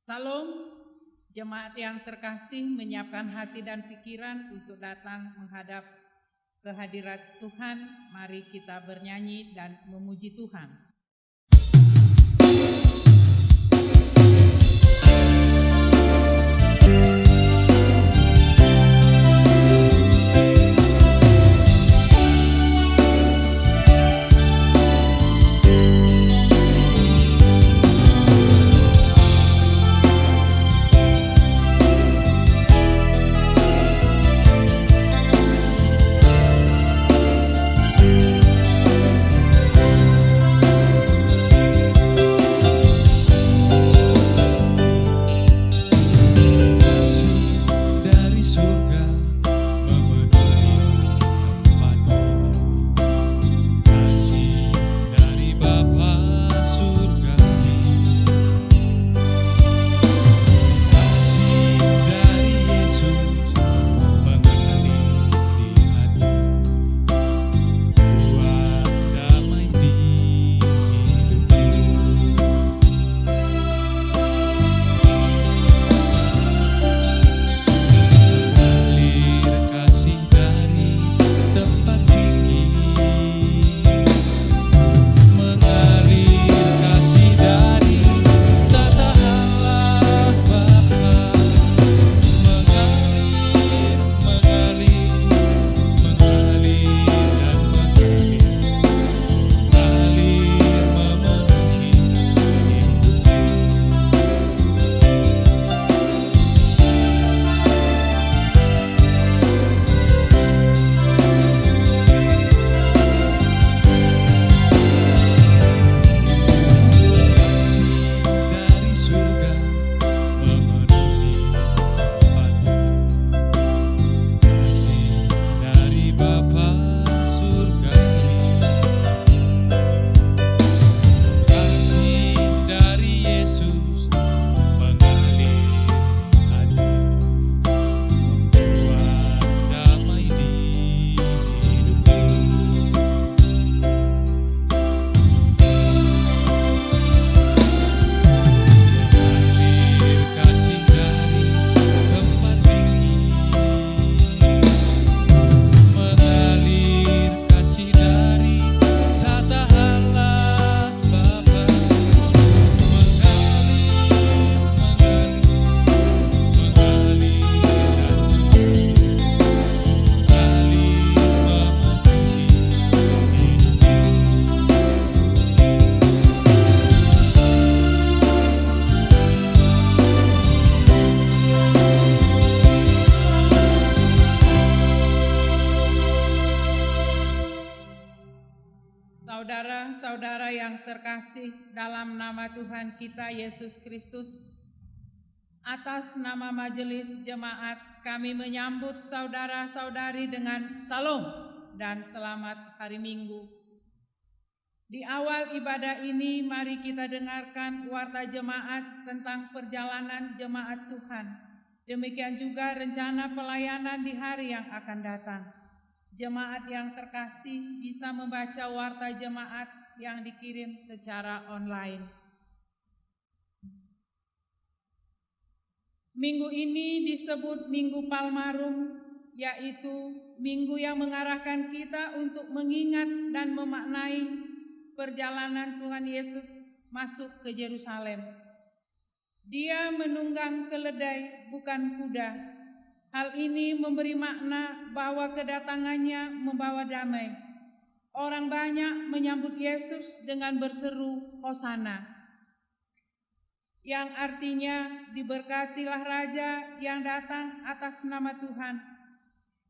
Salam, jemaat yang terkasih, menyiapkan hati dan pikiran untuk datang menghadap kehadirat Tuhan. Mari kita bernyanyi dan memuji Tuhan. Saudara-saudara yang terkasih, dalam nama Tuhan kita Yesus Kristus, atas nama majelis jemaat kami menyambut saudara-saudari dengan salam dan selamat hari Minggu. Di awal ibadah ini mari kita dengarkan warta jemaat tentang perjalanan jemaat Tuhan. Demikian juga rencana pelayanan di hari yang akan datang. Jemaat yang terkasih bisa membaca warta jemaat yang dikirim secara online. Minggu ini disebut Minggu Palmarum, yaitu minggu yang mengarahkan kita untuk mengingat dan memaknai perjalanan Tuhan Yesus masuk ke Yerusalem. Dia menunggang keledai, bukan kuda. Hal ini memberi makna bahwa kedatangannya membawa damai. Orang banyak menyambut Yesus dengan berseru Hosana, yang artinya diberkatilah Raja yang datang atas nama Tuhan.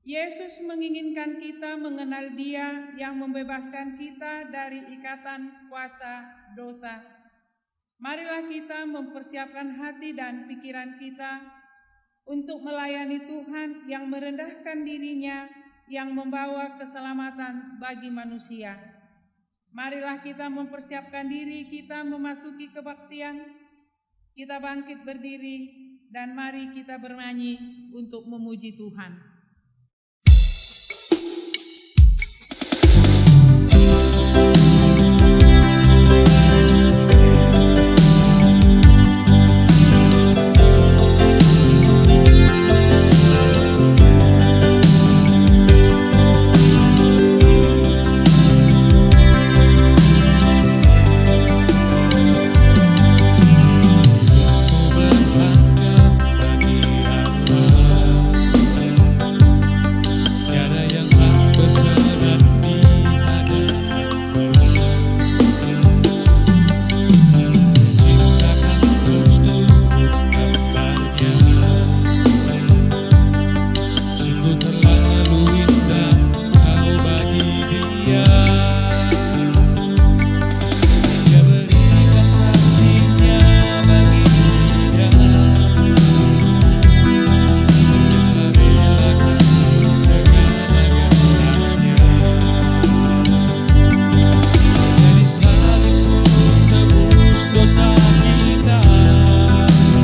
Yesus menginginkan kita mengenal Dia yang membebaskan kita dari ikatan kuasa dosa. Marilah kita mempersiapkan hati dan pikiran kita untuk melayani Tuhan yang merendahkan dirinya, yang membawa keselamatan bagi manusia. Marilah kita mempersiapkan diri kita memasuki kebaktian. Kita bangkit berdiri dan mari kita bernyanyi untuk memuji Tuhan. dosa kita. Sangatlah berharga.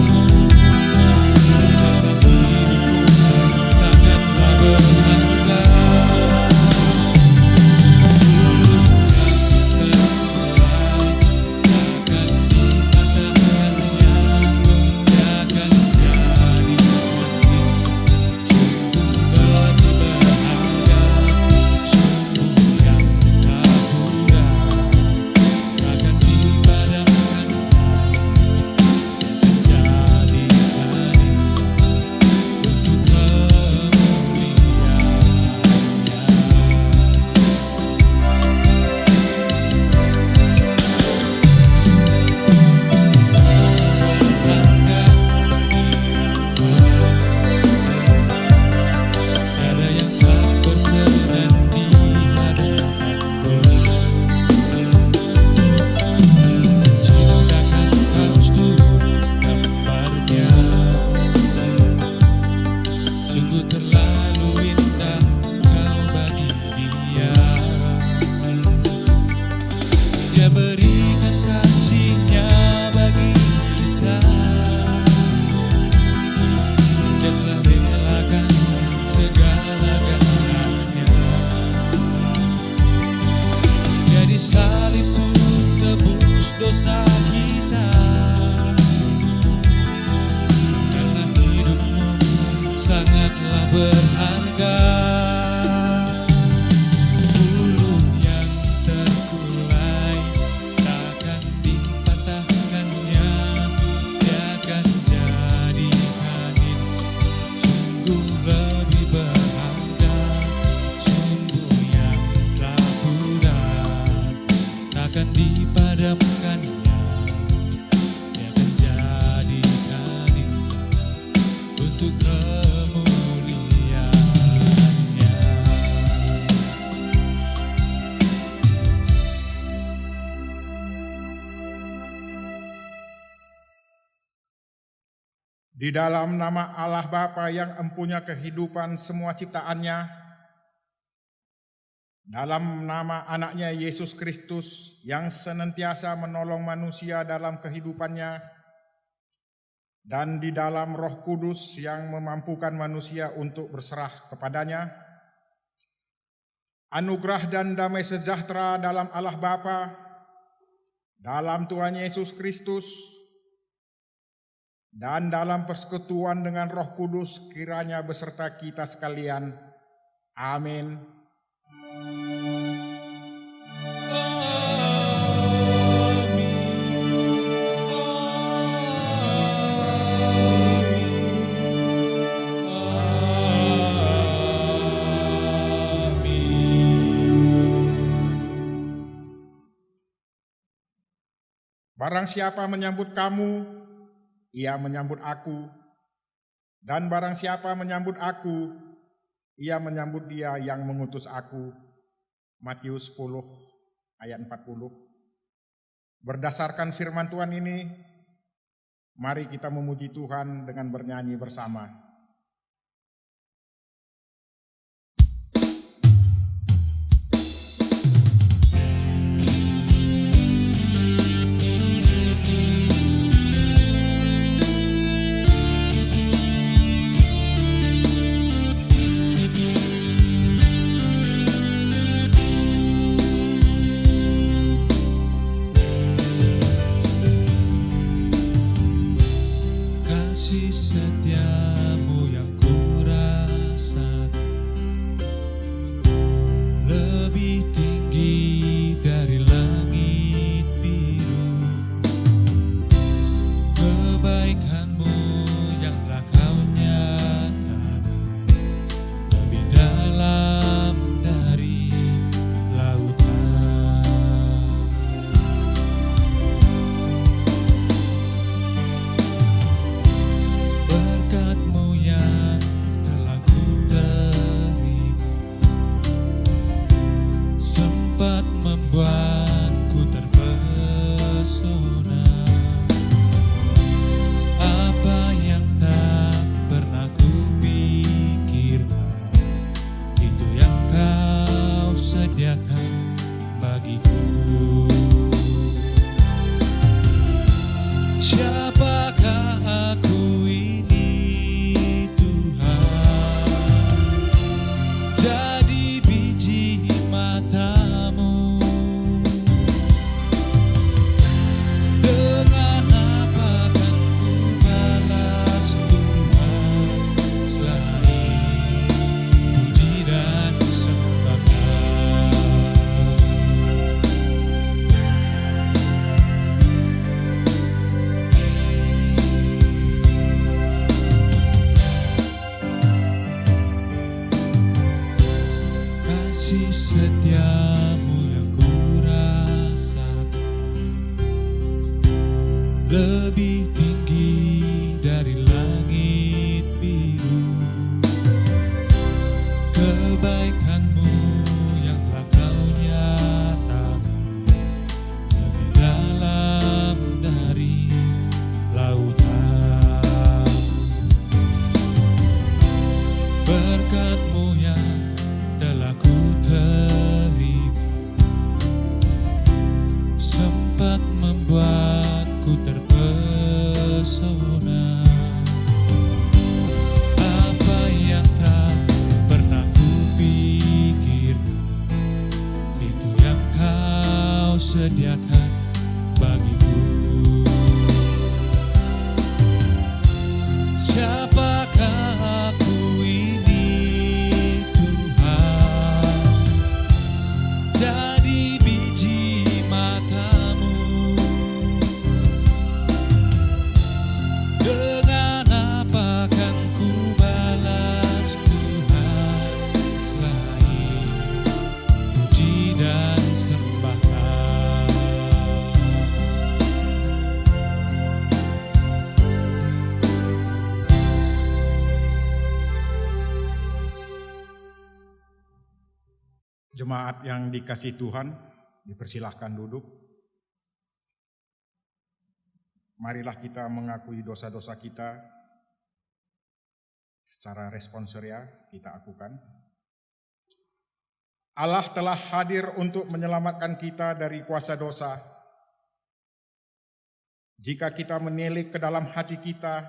Dosa kita, karena hidupmu sangatlah berharga. Bulu yang terkulai takkan dipatahkannya, dia akan jadi angin. Sungguh lebih berharga, sungguh yang tak pudar, takkan dipadamkan. Untuk kemuliaannya. Di dalam nama Allah Bapa yang empunya kehidupan semua ciptaannya, dalam nama anaknya Yesus Kristus yang senantiasa menolong manusia dalam kehidupannya, dan di dalam Roh Kudus yang memampukan manusia untuk berserah kepadanya, anugerah dan damai sejahtera dalam Allah Bapa, dalam Tuhan Yesus Kristus, dan dalam persekutuan dengan Roh Kudus kiranya beserta kita sekalian. Amin. Barang siapa menyambut kamu, ia menyambut aku. Dan barang siapa menyambut aku, ia menyambut dia yang mengutus aku. Matius 10 ayat 40. Berdasarkan firman Tuhan ini, mari kita memuji Tuhan dengan bernyanyi bersama. Kasih setiamu yang kurasakan lebih tinggi dari langit biru. Kebaikanmu yang telah kau nyatakan lebih dalam dari lautan. Berkat lebih tinggi dari langit biru. Kebaikanmu yang telah kau nyatakan lebih dalam dari lautan. Berkat-Mu yang telah ku terima sempat membuatku terpesona. Apa yang tak pernah kupikirkan, itu yang kau sediakan bagiku. Siapakah aku ini, Tuhan? Jadi biji mata-Mu. Dengan apa kan ku balas Tuhan selain puji dan sembahlah. Jemaat yang dikasihi Tuhan, dipersilahkan duduk. Marilah kita mengakui dosa-dosa kita secara responsoria kita akukan. Allah telah hadir untuk menyelamatkan kita dari kuasa dosa. Jika kita menilik ke dalam hati kita,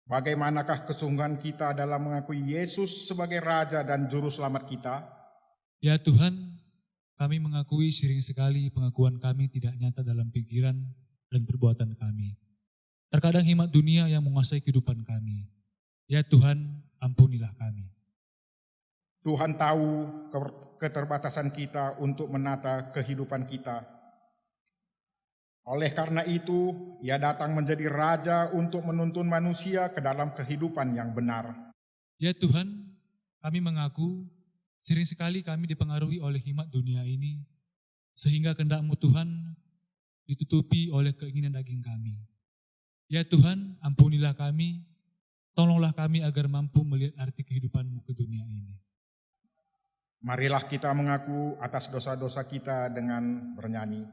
bagaimanakah kesungguhan kita dalam mengakui Yesus sebagai Raja dan Juru Selamat kita? Ya Tuhan, kami mengakui sering sekali pengakuan kami tidak nyata dalam pikiran dan perbuatan kami. Terkadang hikmat dunia yang menguasai kehidupan kami. Ya Tuhan, ampunilah kami. Tuhan tahu keterbatasan kita untuk menata kehidupan kita. Oleh karena itu, Ia datang menjadi Raja untuk menuntun manusia ke dalam kehidupan yang benar. Ya Tuhan, kami mengaku sering sekali kami dipengaruhi oleh hikmat dunia ini, sehingga kehendak-Mu Tuhan ditutupi oleh keinginan daging kami. Ya Tuhan, ampunilah kami, tolonglah kami agar mampu melihat arti kehidupan-Mu ke dunia ini. Marilah kita mengaku atas dosa-dosa kita dengan bernyanyi.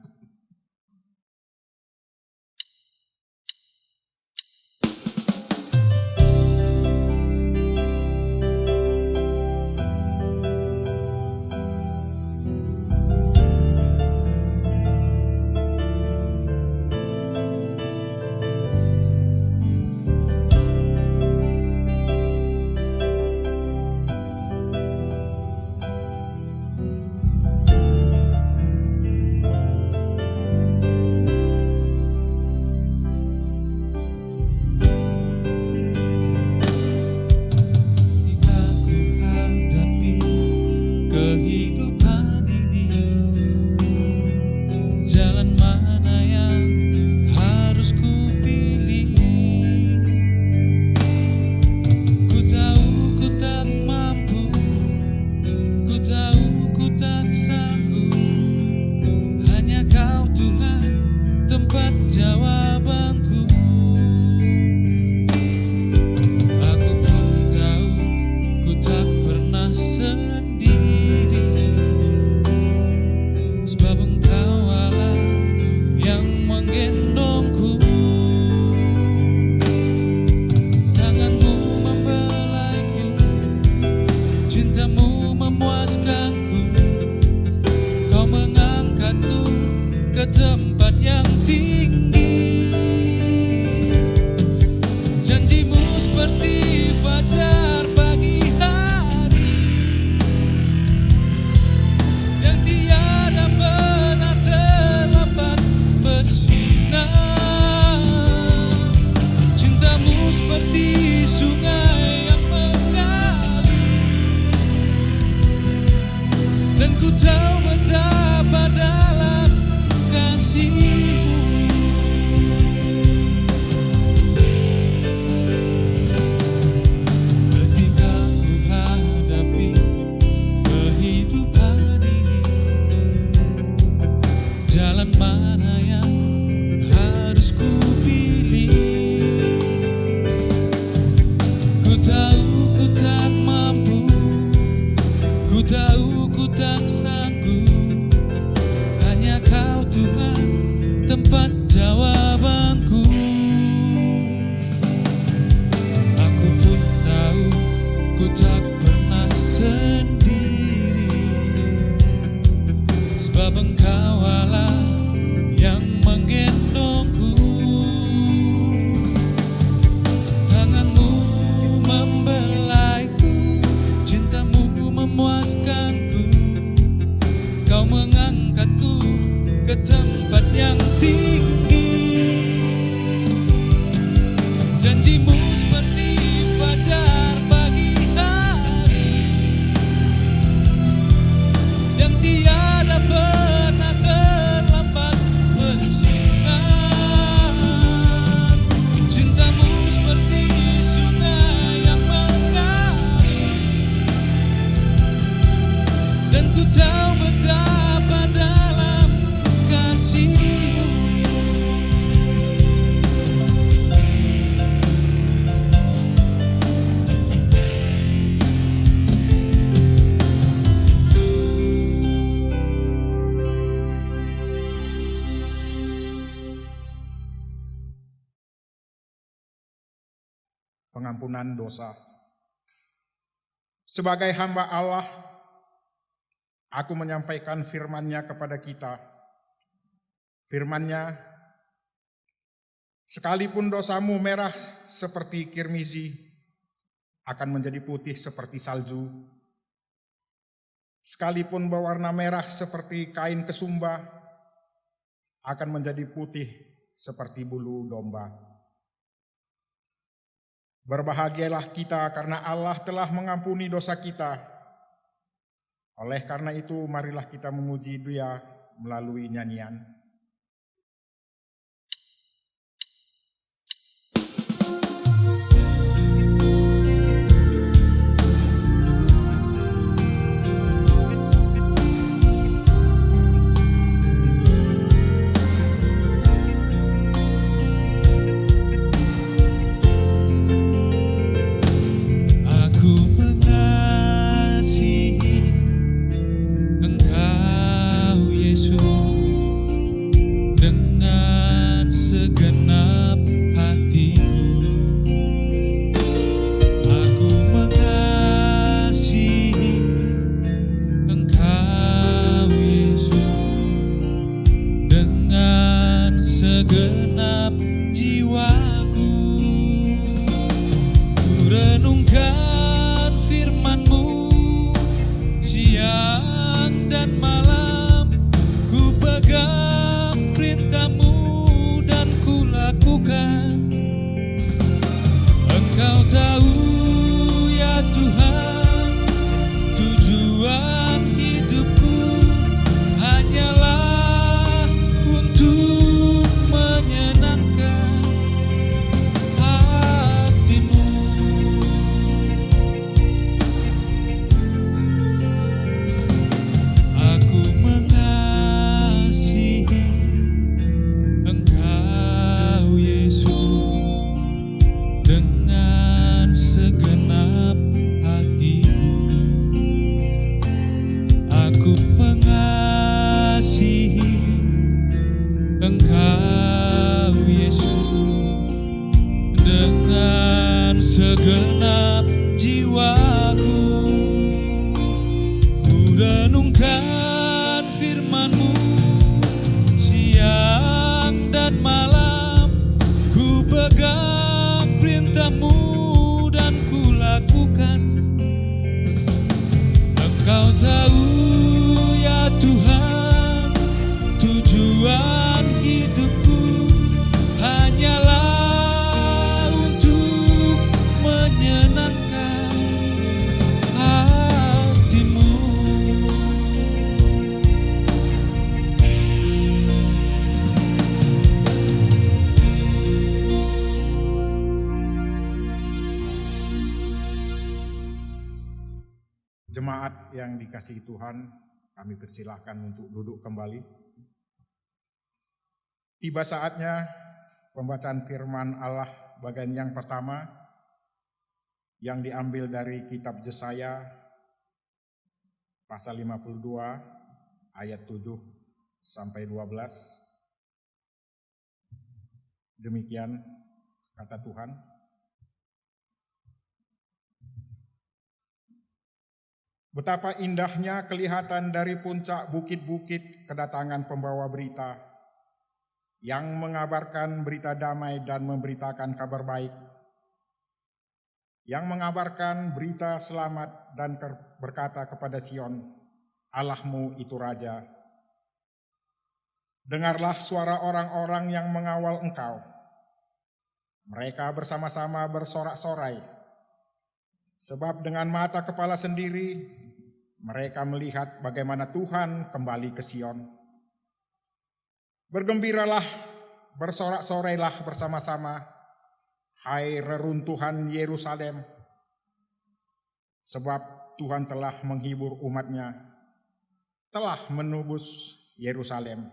Kehidupan ini, jalan mana yang harus ku pilih? Ku tahu ku tak mampu, ku tahu ku tak sanggup. Hanya Kau Tuhan tempat jawabanku. Aku pun tahu ku tak pernah sendiri, sebab Engkau Allah yang menggendongku. Tangan-Mu membelaiku, cinta-Mu memuaskanku. Kau mengangkatku ke tempat yang tinggi. Janji-Mu seperti fajar pagi hari yang tiada pernah terlambat bersinar. Cinta-Mu seperti sungai yang mengalir, dan ku tahu betapa dalam kasih-Mu. Ketika ku hadapi kehidupan ini, jalan mana yang dapat jawabanku. Aku pun tahu ku tak pernah sendiri, sebab Engkau Allah yang menggendongku. Tanganmu membelaiku, cintamu memuaskanku. Kau mengangkatku ke tempat yang tinggi. Janjimu seperti fajar pagi hari, yang tiada pernah terlambat bersinar. Cintamu seperti sungai yang mengalir, dan ku tahu betapa dalam kasih-Mu. Pengampunan dosa. Sebagai hamba Allah, aku menyampaikan firman-Nya kepada kita. Firman-Nya, sekalipun dosamu merah seperti kirmizi, akan menjadi putih seperti salju. Sekalipun berwarna merah seperti kain kesumba, akan menjadi putih seperti bulu domba. Berbahagialah kita karena Allah telah mengampuni dosa kita. Oleh karena itu, marilah kita memuji Dia melalui nyanyian. Aku mengasihi Engkau Yesus dengan segenap hatiku. Aku mengasihi Engkau Yesus dengan segenap jiwaku. Ku renungkan firman-Mu siang dan malam, ku pegang perintah-Mu dan ku lakukan. Engkau tahu ya Tuhan, tujuan hidupku hanyalah untuk menyenangkan hati-Mu. Aku mengasihi Engkau Yesus dengan segenap hatiku. Aku mengasihi Engkau Yesus dengan segenap jiwaku. Ku renungkan firman-Mu siang dan malam, ku pegang perintah-Mu dan ku lakukan. Engkau tahu ya Tuhan, tujuan hidupku hanyalah untuk menyenangkan hati-Mu. Jemaat yang dikasihi Tuhan, kami persilahkan untuk duduk kembali. Tiba saatnya pembacaan firman Allah bagian yang pertama yang diambil dari kitab Yesaya pasal 52 ayat 7 sampai 12. Demikian kata Tuhan. Betapa indahnya kelihatan dari puncak bukit-bukit kedatangan pembawa berita yang mengabarkan berita damai dan memberitakan kabar baik, yang mengabarkan berita selamat dan berkata kepada Sion, Allahmu itu Raja. Dengarlah suara orang-orang yang mengawal engkau. Mereka bersama-sama bersorak-sorai, sebab dengan mata kepala sendiri mereka melihat bagaimana Tuhan kembali ke Sion. Bergembiralah, bersorak-sorailah bersama-sama, hai reruntuhan Yerusalem, sebab Tuhan telah menghibur umat-Nya, telah menebus Yerusalem.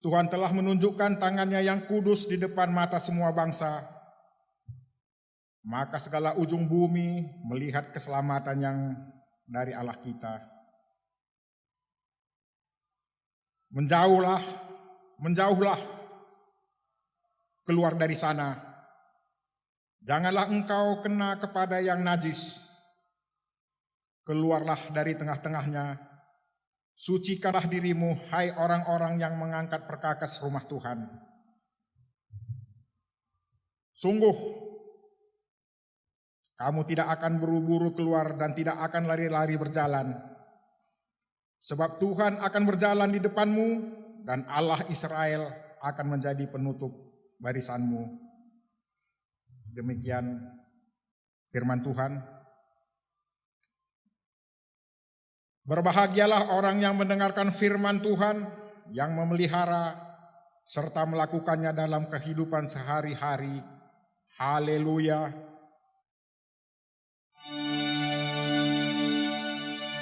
Tuhan telah menunjukkan tangannya yang kudus di depan mata semua bangsa. Maka segala ujung bumi melihat keselamatan yang dari Allah kita. Menjauhlah, menjauhlah, keluar dari sana. Janganlah engkau kena kepada yang najis. Keluarlah dari tengah-tengahnya. Sucikanlah dirimu, hai orang-orang yang mengangkat perkakas rumah Tuhan. Sungguh, kamu tidak akan buru-buru keluar dan tidak akan lari-lari berjalan. Sebab Tuhan akan berjalan di depanmu dan Allah Israel akan menjadi penutup barisanmu. Demikian firman Tuhan. Berbahagialah orang yang mendengarkan firman Tuhan, yang memelihara serta melakukannya dalam kehidupan sehari-hari. Haleluya.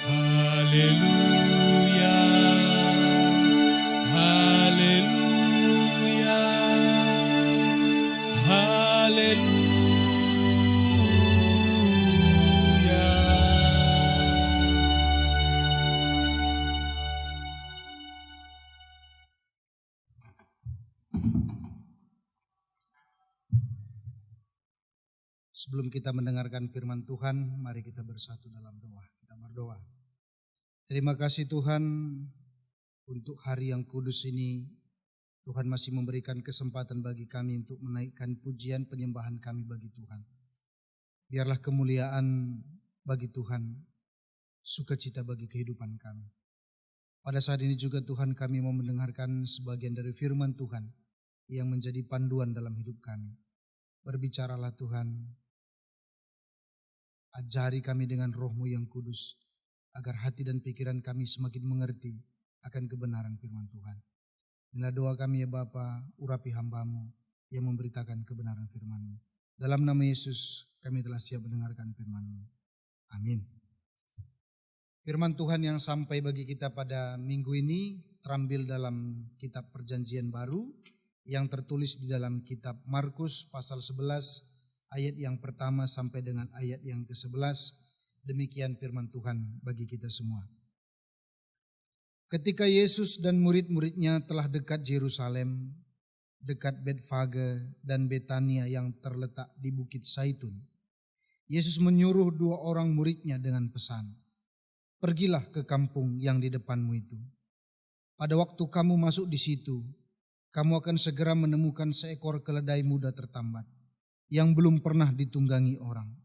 Haleluya. Haleluya. Haleluya. Sebelum kita mendengarkan firman Tuhan, mari kita bersatu dalam doa. Kita berdoa. Terima kasih Tuhan untuk hari yang kudus ini. Tuhan masih memberikan kesempatan bagi kami untuk menaikkan pujian penyembahan kami bagi Tuhan. Biarlah kemuliaan bagi Tuhan, sukacita bagi kehidupan kami. Pada saat ini juga Tuhan, kami mau mendengarkan sebagian dari firman Tuhan yang menjadi panduan dalam hidup kami. Berbicaralah Tuhan, ajari kami dengan roh-Mu yang kudus, agar hati dan pikiran kami semakin mengerti akan kebenaran firman Tuhan. Inilah doa kami ya Bapa, urapi hamba-Mu yang memberitakan kebenaran firman-Mu. Dalam nama Yesus kami telah siap mendengarkan firman-Mu. Amin. Firman Tuhan yang sampai bagi kita pada minggu ini terambil dalam kitab Perjanjian Baru yang tertulis di dalam kitab Markus pasal 11 ayat yang pertama sampai dengan ayat yang ke-11. Demikian firman Tuhan bagi kita semua. Ketika Yesus dan murid-muridnya telah dekat Yerusalem, dekat Betfage dan Betania yang terletak di Bukit Zaitun, Yesus menyuruh 2 orang muridnya dengan pesan, "Pergilah ke kampung yang di depanmu itu. Pada waktu kamu masuk di situ, kamu akan segera menemukan seekor keledai muda tertambat yang belum pernah ditunggangi orang.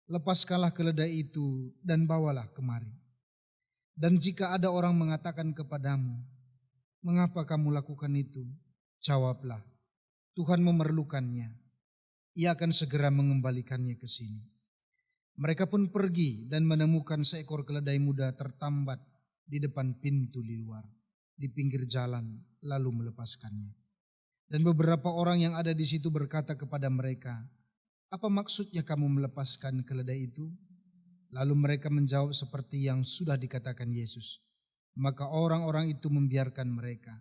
Lepaskanlah keledai itu dan bawalah kemari. Dan jika ada orang mengatakan kepadamu, mengapa kamu lakukan itu? Jawablah, Tuhan memerlukannya. Ia akan segera mengembalikannya ke sini." Mereka pun pergi dan menemukan seekor keledai muda tertambat di depan pintu di luar, di pinggir jalan, lalu melepaskannya. Dan beberapa orang yang ada di situ berkata kepada mereka, "Apa maksudnya kamu melepaskan keledai itu?" Lalu mereka menjawab seperti yang sudah dikatakan Yesus. Maka orang-orang itu membiarkan mereka.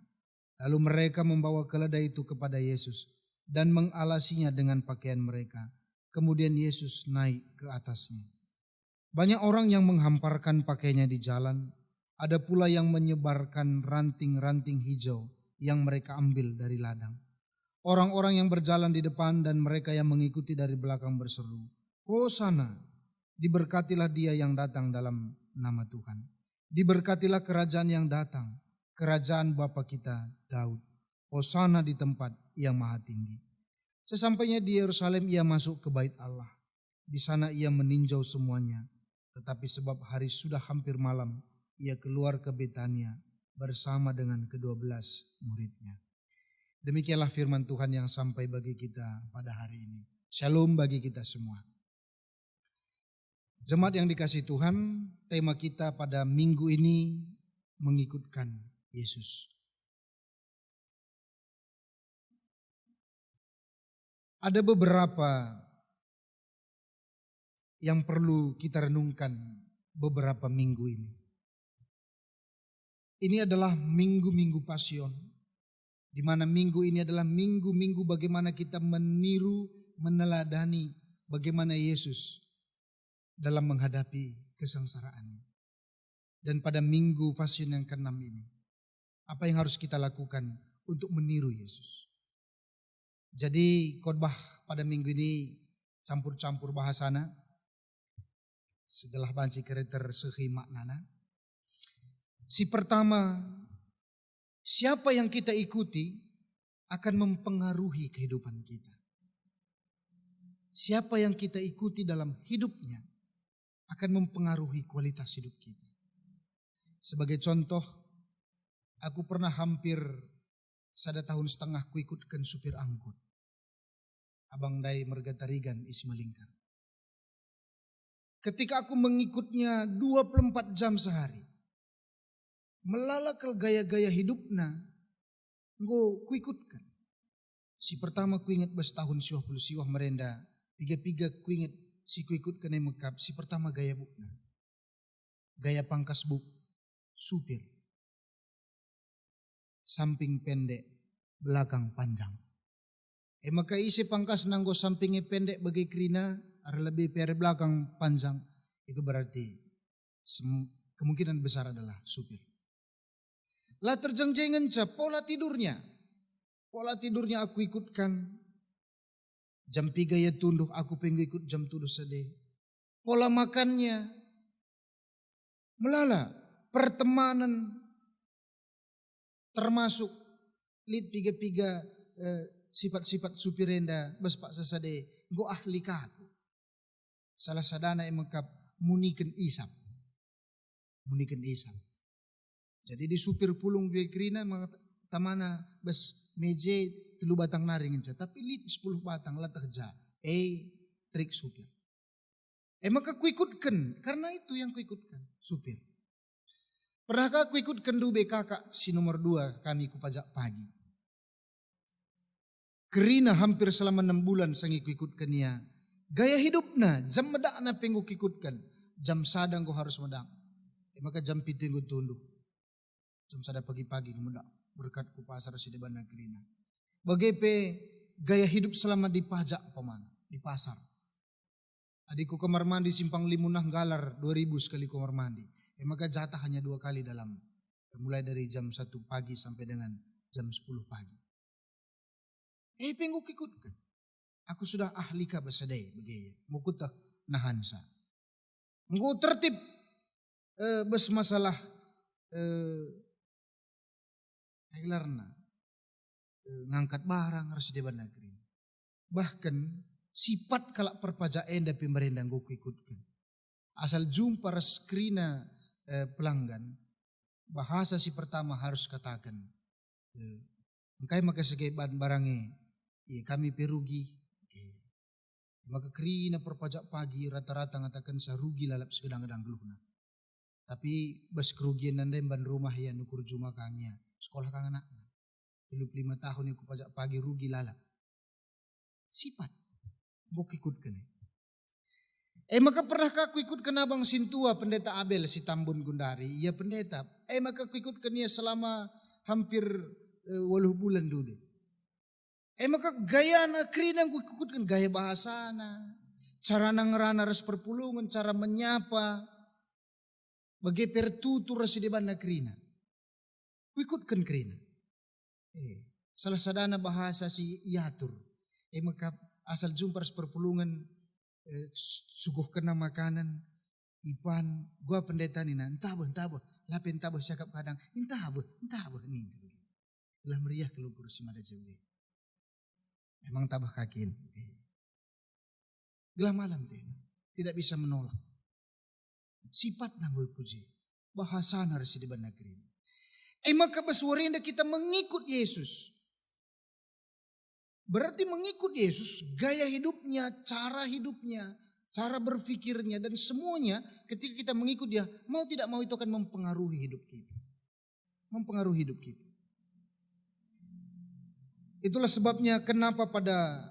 Lalu mereka membawa keledai itu kepada Yesus dan mengalasinya dengan pakaian mereka. Kemudian Yesus naik ke atasnya. Banyak orang yang menghamparkan pakaiannya di jalan. Ada pula yang menyebarkan ranting-ranting hijau yang mereka ambil dari ladang. Orang-orang yang berjalan di depan dan mereka yang mengikuti dari belakang berseru, Hosana, diberkatilah dia yang datang dalam nama Tuhan. Diberkatilah kerajaan yang datang, kerajaan Bapa kita Daud. Hosana di tempat yang maha tinggi. Sesampainya di Yerusalem ia masuk ke bait Allah. Di sana ia meninjau semuanya. Tetapi sebab hari sudah hampir malam, ia keluar ke Betania bersama dengan ke-12 muridnya. Demikianlah firman Tuhan yang sampai bagi kita pada hari ini. Shalom bagi kita semua. Jemaat yang dikasihi Tuhan, tema kita pada minggu ini mengikutkan Yesus. Ada beberapa yang perlu kita renungkan beberapa minggu ini. Ini adalah minggu-minggu Pasion, di mana minggu ini adalah minggu-minggu bagaimana kita meniru, meneladani bagaimana Yesus dalam menghadapi kesengsaraannya. Dan pada minggu Pasion yang ke-6 ini, apa yang harus kita lakukan untuk meniru Yesus? Jadi khotbah pada minggu ini campur-campur bahasana, segala banci kereter sehi maknana. Si pertama, siapa yang kita ikuti akan mempengaruhi kehidupan kita. Siapa yang kita ikuti dalam hidupnya akan mempengaruhi kualitas hidup kita. Sebagai contoh, aku pernah hampir 1,5 tahun ku ikutkan supir angkut. Abang Dai Mergatarigan isi Malingkar. Ketika aku mengikutnya 24 jam sehari, melalakal gaya-gaya hidupna, ku ikutkan. Si pertama ku ingat bes tahun 20 siwah merenda, piga-piga ku ingat si ku ikutkan yang mekap, si pertama gaya bukna. Gaya pangkas buk, supir. Samping pendek, belakang panjang. Maka isi pangkas nanggo sampingnya pendek bagi kerina, ada lebih per belakang panjang. Itu berarti kemungkinan besar adalah supir. Lah terjengjengan pola tidurnya. Pola tidurnya aku ikutkan. Jam 3 ya tunduk, aku pengen ikut jam 7 sedih. Pola makannya. Melala, pertemanan termasuk lid piga-piga sifat-sifat supirenda bespak sesade go ahli kaku. Salah sadana yang mengkap munikan isam. Munikan isam. Jadi di supir pulung bekrina tamana bes meje 3 batang naring enca tapi lid 10 batang latah ja. Trik supir. Maka ku ikutkan karena itu yang ku ikutkan supir. Pernahkah aku ikutkan dube kakak si nomor 2 kami ku pajak pagi. Kerina hampir selama 6 bulan sangi ku ikutkan ya. Gaya hidupna jam medak na penggu ikutkan. Jam sadang ku harus medak. Maka jam 7 ku tunduk. Jam sadang pagi-pagi ku medak. Berkat ku pasar si depan kerina. Bagaimana gaya hidup selama di pajak pemana. Di pasar. Adikku kamar mandi simpang limunah galar 2.000 sekali kamar mandi. Maka jatah hanya 2 kali dalam. Mulai dari jam 1 pagi sampai dengan jam 10 pagi. Pengu ikutkan. Aku sudah ahli ka basadai begaya. Mukutah nahansa. Engkau tertib bes masalah helarna. Ngangkat barang harus di negeri. Bahkan sifat kalak perpajaan dari pemerintah engkau ikutkan. Asal jumpa reskrina pelanggan, bahasa si pertama harus katakan. Engkai maka segai barangnya. Kami perugi. Maka kerina perpajak pagi rata-rata ngatakan saya rugi lalap segedang-gedang geluhna. Tapi bas kerugian nanda ban rumah ya nukur juma kangnya. Sekolah kang anaknya. 25 tahun yang kupajak pagi rugi lalap. Sifat. Bok ikutkan. Maka pernahkah aku ikutkan abang Sintua pendeta Abel si Tambun Gundari. Iya pendeta. Maka aku ikutkan dia selama hampir 8 bulan dulu. Maka gaya na kerina ku ikutkan gaya bahasana, cara nangrana res perpulungan, cara menyapa, bagi pertutur res di bana kerina. Ku ikutkan kerina. Salah sadana bahasa si iatur. Maka asal jumpa perpulungan suguh kena makanan ipan gua pendeta nina entah bah lapen tabah siakap kadang entah bah ni lah meriah kalau kursi mada jauh memang tabah kakin gelah malam tidak bisa menolak sifat nanggul puji bahasa harus di negeri maka bersuara kita mengikut Yesus. Berarti mengikut Yesus, gaya hidupnya, cara berpikirnya, dan semuanya ketika kita mengikut dia, mau tidak mau itu akan mempengaruhi hidup kita. Mempengaruhi hidup kita. Itulah sebabnya kenapa pada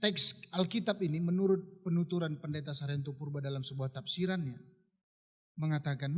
teks Alkitab ini menurut penuturan Pendeta Sarento Purba dalam sebuah tafsirannya, mengatakan